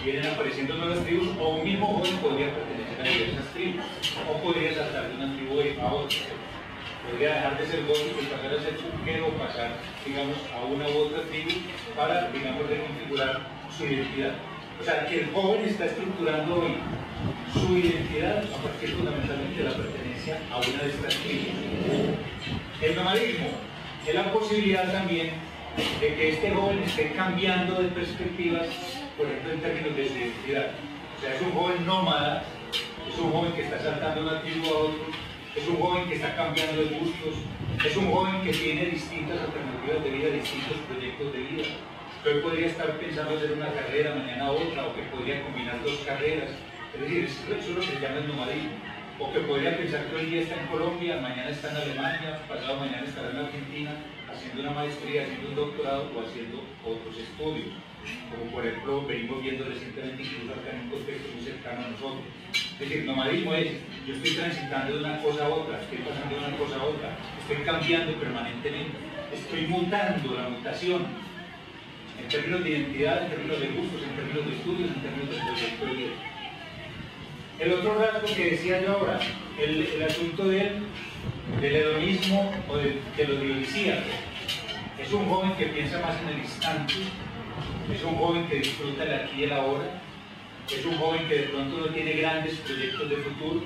vienen apareciendo nuevas tribus, o un mismo joven podría pertenecer a diversas tribus, o podría saltar de una tribu a otra. Podría dejar de ser gótico y pasar a ser punquero, o pasar, digamos, a una u otra tribu para, digamos, reconfigurar su identidad. O sea, que el joven está estructurando hoy su identidad a partir fundamentalmente de la pertenencia a una de estas tribus. El nomadismo es la posibilidad también de que este joven esté cambiando de perspectivas, por ejemplo, en términos de su identidad. O sea, es un joven nómada, es un joven que está saltando de una tribu a otra, es un joven que está cambiando de gustos, es un joven que tiene distintas alternativas de vida, distintos proyectos de vida. Hoy podría estar pensando hacer una carrera, mañana otra, o que podría combinar dos carreras. Es decir, eso es lo que se llama el nomadismo. O que podría pensar que hoy día está en Colombia, mañana está en Alemania, pasado mañana estará en Argentina, haciendo una maestría, haciendo un doctorado o haciendo otros estudios. Como por ejemplo venimos viendo recientemente, incluso acá en un contexto muy cercano a nosotros. Es decir, nomadismo es, yo estoy transitando de una cosa a otra, estoy pasando de una cosa a otra, estoy cambiando permanentemente, estoy mutando, la mutación, en términos de identidad, en términos de gustos, en términos de estudios, en términos de proyecto de vida. El otro rasgo que decía yo ahora, el asunto del hedonismo o de lo dionisíaco. Es un joven que piensa más en el instante, es un joven que disfruta el aquí y el ahora, es un joven que de pronto no tiene grandes proyectos de futuro,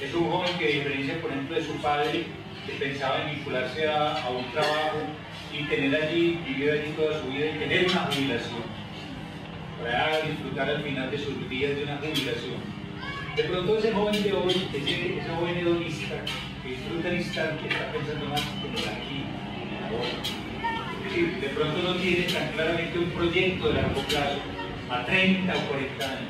es un joven que, a diferencia, por ejemplo, de su padre, que pensaba en vincularse a un trabajo y tener allí, vivir allí toda su vida y tener una jubilación, para disfrutar al final de sus días de una jubilación. De pronto ese joven de hoy, ese joven hedonista, que disfruta el instante, está pensando más en el aquí, en el ahora. Es decir, de pronto no tiene tan claramente un proyecto de largo plazo, a 30 o 40 años.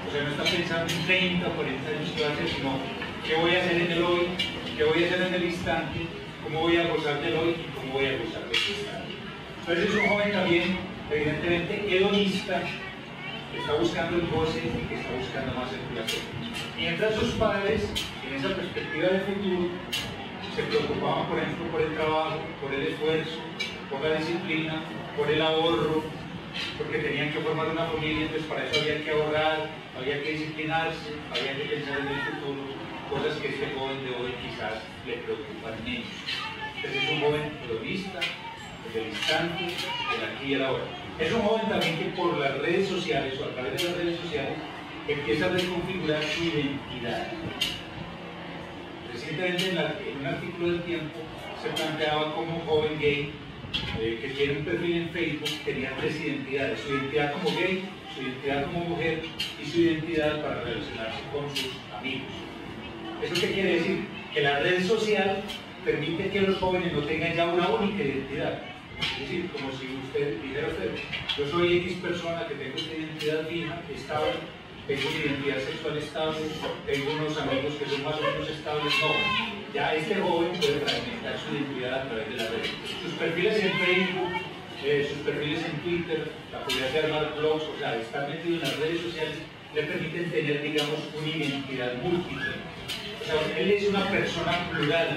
O sea, no está pensando en 30 o 40 años qué va a hacer, sino qué voy a hacer en el hoy, qué voy a hacer en el instante, cómo voy a gozar del hoy y cómo voy a gozar del instante. Entonces es un joven también, evidentemente, hedonista, que está buscando el goce y que está buscando más el placer. Mientras sus padres, en esa perspectiva de futuro, se preocupaban, por ejemplo, por el trabajo, por el esfuerzo, por la disciplina, por el ahorro, porque tenían que formar una familia, entonces para eso había que ahorrar, había que disciplinarse, había que pensar en el futuro, cosas que este joven de hoy quizás le preocupan menos. Entonces es un joven hedonista, del instante, del aquí y el ahora. Es un joven también que por las redes sociales o a través de las redes sociales empieza a reconfigurar su identidad. Recientemente en un artículo del Tiempo se planteaba como un joven gay que tiene un perfil en Facebook, tenía tres identidades: su identidad como gay, su identidad como mujer y su identidad para relacionarse con sus amigos. ¿Eso qué quiere decir? Que la red social permite que los jóvenes no tengan ya una única identidad. Es decir, como si usted dijera yo soy X persona que tengo una identidad fija, estable, tengo una identidad sexual estable, tengo unos amigos que son más o menos estables. No, ya este joven puede fragmentar su identidad a través de la red. Sus perfiles en Facebook, sus perfiles en Twitter, la posibilidad de armar blogs, o sea, estar metido en las redes sociales, le permiten tener, digamos, una identidad múltiple. O sea, él es una persona plural.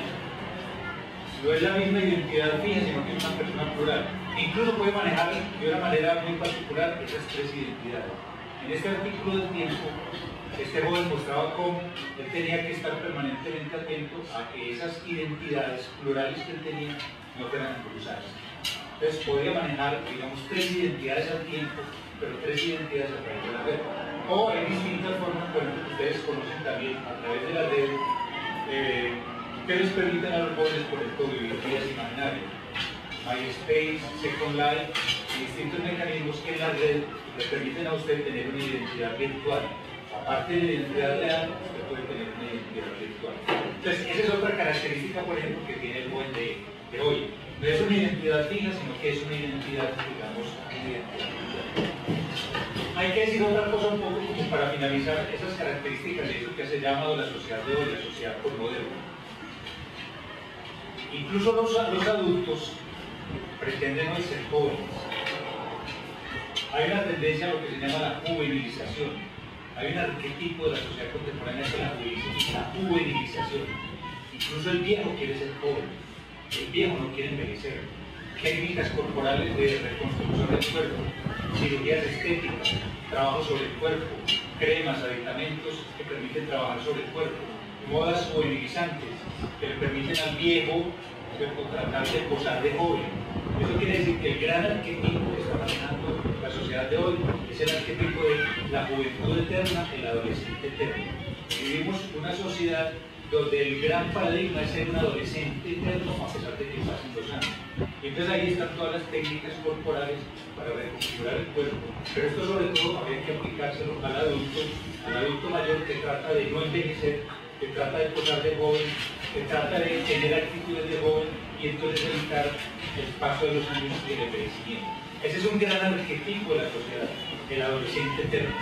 No es la misma identidad fija, sino que es una persona plural. Incluso puede manejar de una manera muy particular esas tres identidades. En este artículo del Tiempo, este joven mostraba cómo él tenía que estar permanentemente atento a que esas identidades plurales que él tenía no fueran a cruzarse. Entonces podía manejar, digamos, tres identidades al tiempo, pero tres identidades a través de la red. O hay distintas formas, por ejemplo, que ustedes conocen también a través de la red, que les permiten a los jóvenes, por ejemplo, vivir vidas imaginarias. MySpace, Second Life, distintos mecanismos que en la red le permiten a usted tener una identidad virtual. Aparte de la identidad real, usted puede tener una identidad virtual. Entonces, esa es otra característica, por ejemplo, que tiene el joven de hoy. No es una identidad fija, sino que es una identidad, digamos, una identidad virtual. Hay que decir otra cosa un poco como para finalizar esas características de eso que se llama la sociedad de hoy, la sociedad postmoderna. Incluso los adultos pretenden hoy ser jóvenes. Hay una tendencia a lo que se llama la juvenilización. Hay un arquetipo de la sociedad contemporánea que es la juvenilización. Incluso el viejo quiere ser joven. El viejo no quiere envejecer. Técnicas corporales de reconstrucción del cuerpo, cirugías estéticas, trabajo sobre el cuerpo, cremas, aditamentos que permiten trabajar sobre el cuerpo, modas juvenilizantes que le permiten al viejo tratar de posar de joven. Eso quiere decir que el gran arquetipo que está manejando la sociedad de hoy es el arquetipo de la juventud eterna, el adolescente eterno. Vivimos una sociedad donde el gran paradigma es ser un adolescente eterno a pesar de que pasen los años. Y entonces ahí están todas las técnicas corporales para reconfigurar el cuerpo. Pero esto sobre todo habría que aplicárselo al adulto mayor que trata de no envejecer, que trata de posar de joven, que trata de tener actitudes de joven y entonces evitar el paso de los años y el envejecimiento. Ese es un gran arquetipo de la sociedad, el adolescente eterno,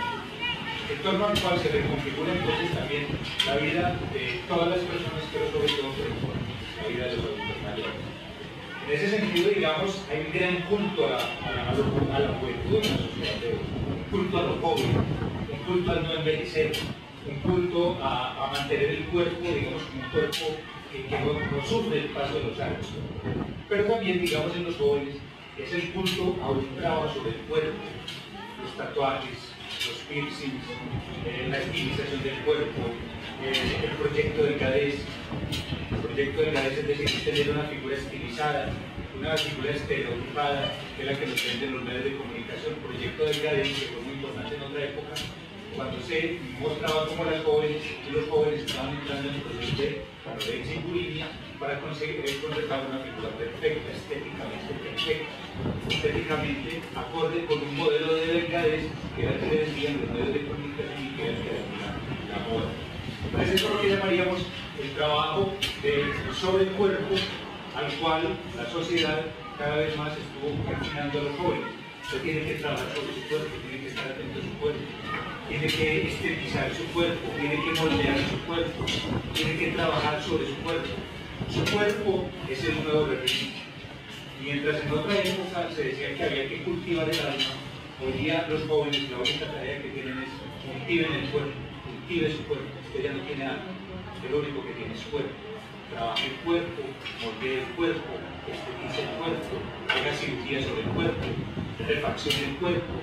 en torno al cual se reconfigura entonces también la vida de todas las personas, pero sobre todo la vida de los adultos mayores. En ese sentido, digamos, hay un gran culto a la juventud en la sociedad de hoy, un culto a lo joven, un culto al no envejecer, un culto a mantener el cuerpo, digamos, como un cuerpo que no sufre el paso de los años. Pero también, digamos, en los jóvenes, es el culto a un trabajo sobre el cuerpo, los tatuajes, los piercings, la estilización del cuerpo, el proyecto del Gadez. El proyecto del Gadez es decir, tener una figura estilizada, una figura estereotipada, que es la que nos venden los medios de comunicación. El proyecto del Gadez, que fue muy importante en otra época, cuando se mostraba cómo las jóvenes y los jóvenes estaban entrando en el proceso de anorexia y bulimia para conseguir conservar una figura perfecta, estéticamente perfecta, estéticamente acorde con un modelo de delgadez que era el que decían los medios de comunicación y que era el que decía la moda. Entonces eso es lo que llamaríamos el trabajo sobre el cuerpo, al cual la sociedad cada vez más estuvo confinando a los jóvenes. Usted tiene que trabajar sobre su cuerpo, tiene que estar atento a su cuerpo, tiene que estetizar su cuerpo, tiene que moldear su cuerpo, tiene que trabajar sobre su cuerpo. Su cuerpo es el nuevo refugio. Mientras en otra época se decía que había que cultivar el alma, hoy día los jóvenes la única tarea que tienen es cultiven el cuerpo, cultive su cuerpo. Usted ya no tiene alma, usted lo único que tiene es cuerpo. Trabaje el cuerpo, moldee el cuerpo, estetice el cuerpo, haga cirugía sobre el cuerpo, refaccione el cuerpo,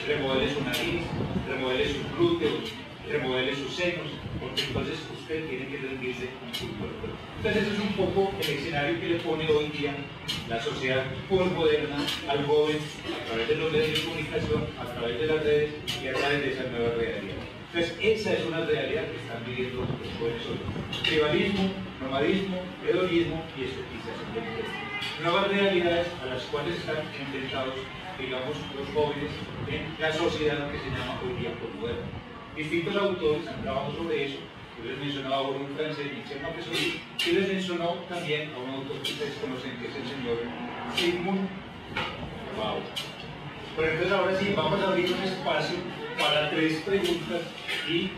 remodele su nariz, remodele sus glúteos, remodele sus senos, porque entonces usted tiene que rendirse con su cuerpo. Entonces ese es un poco el escenario que le pone hoy día la sociedad postmoderna al joven a través de los medios de comunicación, a través de las redes y a través de esa nueva realidad. Entonces esa es una realidad que están viviendo los jóvenes hoy. Tribalismo, nomadismo, hedonismo y estetización del cuerpo. Nuevas realidades a las cuales están enfrentados, digamos, los jóvenes en la sociedad que se llama hoy día postmoderna. Distintos autores han trabajado sobre eso. Yo les mencionaba a un francés, Michel Montessori, y les mencionó también a un autor que ustedes conocen, que es el señor Sigmund Bauer. Pero entonces ahora sí, vamos a abrir un espacio para 3 preguntas y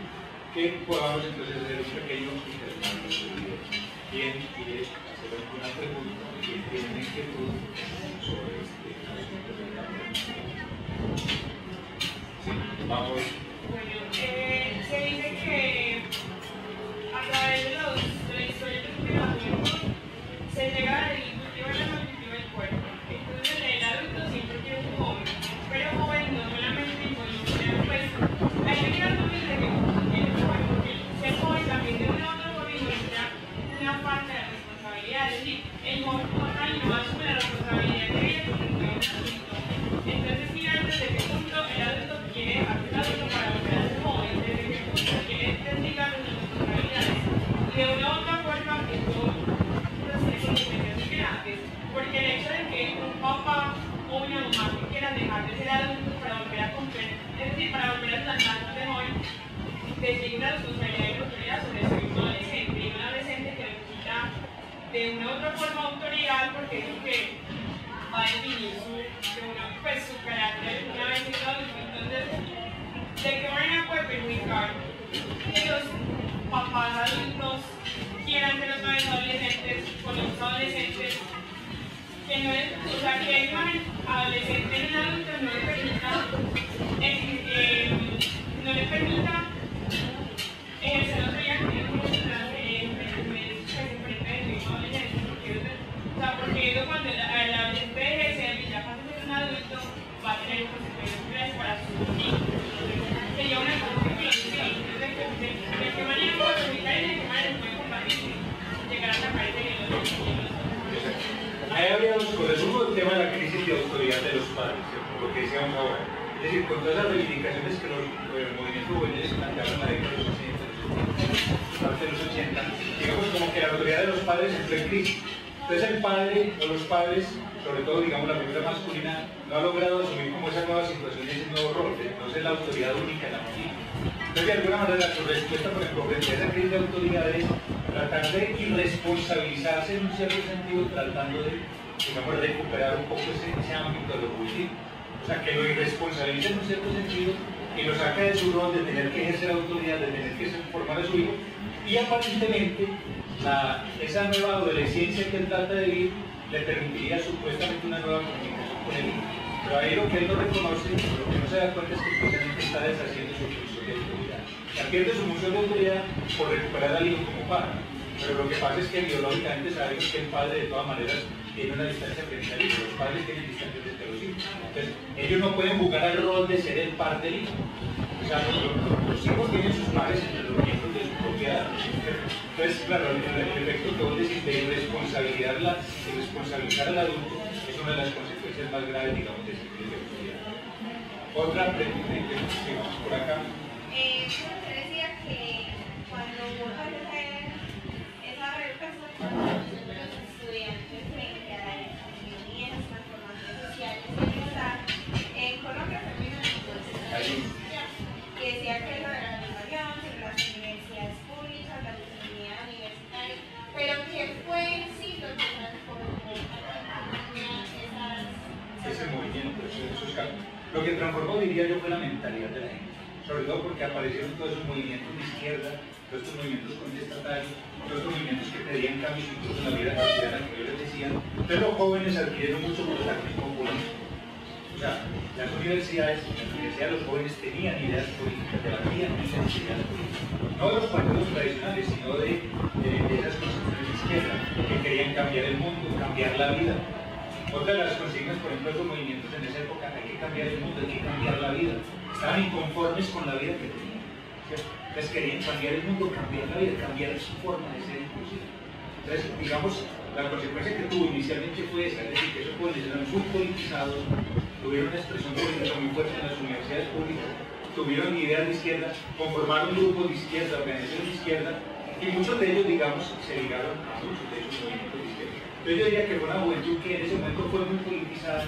que podamos entonces hacer un pequeño intercambio de video. ¿Quién quiere hacer alguna pregunta? ¿Quién tiene inquietud sobre este asunto? Sí, vamos. Bueno, se dice que a través de la historia de la juventud se llega al cultivo y al cultivo del cuerpo. Entonces el adulto siempre quiere un joven, pero joven no solamente involucra, pues hay que mirar también de que el joven, porque ser joven también de una u otra forma involucra una parte de la responsabilidad, es decir, el joven como tal no asume la responsabilidad que viene porque no es un adulto. Entonces mirar desde qué punto el adulto quiere hacer adulto para volver a ser joven, desde qué punto quiere desligar sus responsabilidades. Y de una u otra forma esto proceso de mencioné antes, porque el hecho de que un papá o una mamá que quieran dejar de ser adultos para volver a cumplir, es decir, para volver a tratarnos de joven, desliga una responsabilidad y autoridad sobre ser un adolescente, y un adolescente que necesita de una u otra forma autoridad porque es lo que va a definir su carácter una vez siendo adulto. Entonces, ¿de qué manera puede perjudicar que los papás adultos quieran ser otra vez adolescentes con los adolescentes? Que no es, o sea, que el adolescente en un adulto no le permita ejercer la autoridad que tiene como porque eso cuando el adolescente ejerce y ya pasa a ser un adulto va a tener consecuencias para sus hijos. Es decir, con todas las reivindicaciones que los movimientos juveniles plantearon en la década de los 60, parte de los 80, digamos como que la autoridad de los padres entró en crisis. Entonces el padre o los padres, sobre todo digamos la figura masculina, no ha logrado asumir como esa nueva situación y ese nuevo rol, entonces la autoridad única en la familia. Entonces de alguna manera su respuesta, por ejemplo, frente a esa crisis de autoridad es tratar de irresponsabilizarse en un cierto sentido, tratando de, digamos, recuperar un poco ese ámbito de lo juvenil. O sea, que lo irresponsabiliza en un cierto sentido y lo saca de su rol de tener que ejercer autoridad, de tener que formar a su hijo, y aparentemente esa nueva adolescencia que él trata de vivir le permitiría supuestamente una nueva comunicación con él. Pero ahí lo que él no reconoce, lo que no se da cuenta es que precisamente está deshaciendo su función de autoridad. Pierde su función de autoridad por recuperar al hijo como padre. Pero lo que pasa es que biológicamente sabemos que el padre de todas maneras tiene una distancia frente al hijo, los padres tienen distancia frente a los hijos. Entonces, ellos no pueden jugar al rol de ser el par del hijo. O sea, los hijos tienen sus pares entre los miembros de su propiedad. Entonces, claro, el efecto que vos decís de irresponsabilizar al adulto es una de las consecuencias más graves, digamos, de ese tipo de autoridad. Otra pregunta que vamos por acá. Te decía que cuando vos haces esa reeducación de los estudiantes frente a la economía y las transformaciones sociales en Colombia también que decía que lo de la educación, sobre las universidades públicas, la autonomía universitaria, pero que fue en sí lo que transformó ese movimiento, esos cambios. Lo que transformó, diría yo, fue la mentalidad de la gente. Sobre todo porque aparecieron todos esos movimientos de izquierda, todos estos movimientos contestatarios, todos estos movimientos que pedían cambios incluso en la vida cotidiana, que yo les decía. Entonces los jóvenes adquirieron mucho protagonismo político. O sea, las universidades los jóvenes tenían ideas políticas, debatían muchas ideas políticas. No de los partidos tradicionales, sino de esas concepciones de izquierda, que querían cambiar el mundo, cambiar la vida. Otra de las consignas, por ejemplo, de los movimientos en esa época, hay que cambiar el mundo, hay que cambiar la vida. Estaban inconformes con la vida que tenían. ¿Cierto? Entonces querían cambiar el mundo, cambiar la vida, cambiar su forma de ser inclusiva. Entonces, digamos, la consecuencia que tuvo inicialmente fue esa, es decir, que esos jóvenes eran muy politizados, tuvieron una expresión política muy fuerte en las universidades públicas, tuvieron ideas de izquierda, conformaron grupos de izquierda, organizaciones de izquierda, y muchos de ellos, digamos, se ligaron a muchos de esos movimientos de izquierda. Entonces yo diría que fue una juventud que en ese momento fue muy politizada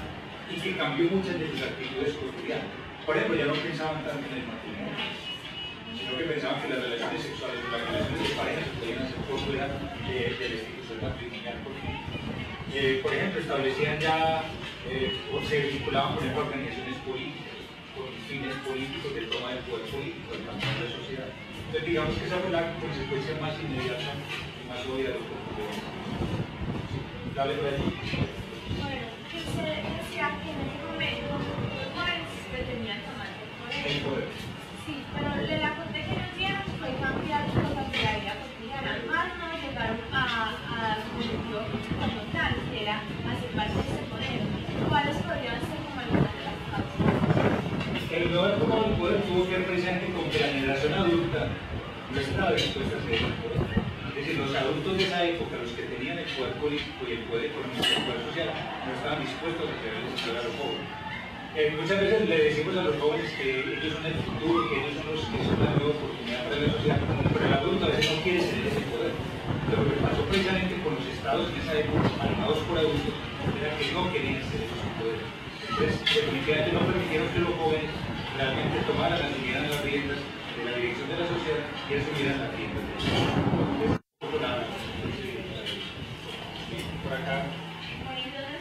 y que cambió muchas de sus actitudes cotidianas. Por ejemplo, ya no pensaban tanto en el matrimonio, sino que pensaban que las relaciones sexuales, las relaciones de pareja se podían hacer por fuera de la institución matrimonial. Por ejemplo, establecían ya, o se vinculaban, por ejemplo, a organizaciones políticas, con fines políticos, del toma del poder político, del control de la sociedad. Entonces, digamos que esa fue la consecuencia más inmediata y más obvia de lo que ocurrió. Dale, Freddy. Bueno, que usted decía que en ese momento los jóvenes pretendían tomar el poder. Sí, pero la conté que nos dieron fue cambiar cosas de la vida cotidiana. Más no llegaron a su objetivo como tal, que era hacer parte de ese poder. ¿Cuáles podrían ser como algunas de las causas? El no haber tomado el poder tuvo que ver precisamente con que la generación adulta no estaba dispuesta a ceder el poder. Es decir, los adultos de esa época, los que tenían el poder político y el poder económico y el poder social, no estaban dispuestos a cederles el poder a los jóvenes. Muchas veces le decimos a los jóvenes que ellos son el futuro, que ellos son los que son la nueva oportunidad para la sociedad, pero el adulto a veces no quiere ceder ese poder. Lo que pasó precisamente con los estados en esa época, manejados por adultos, era que no querían ceder ese poder. Entonces, definitivamente no permitieron que los jóvenes realmente tomaran, asumieran las riendas de la dirección de la sociedad y asumieran las riendas de la sociedad. Por acá. Bueno, entonces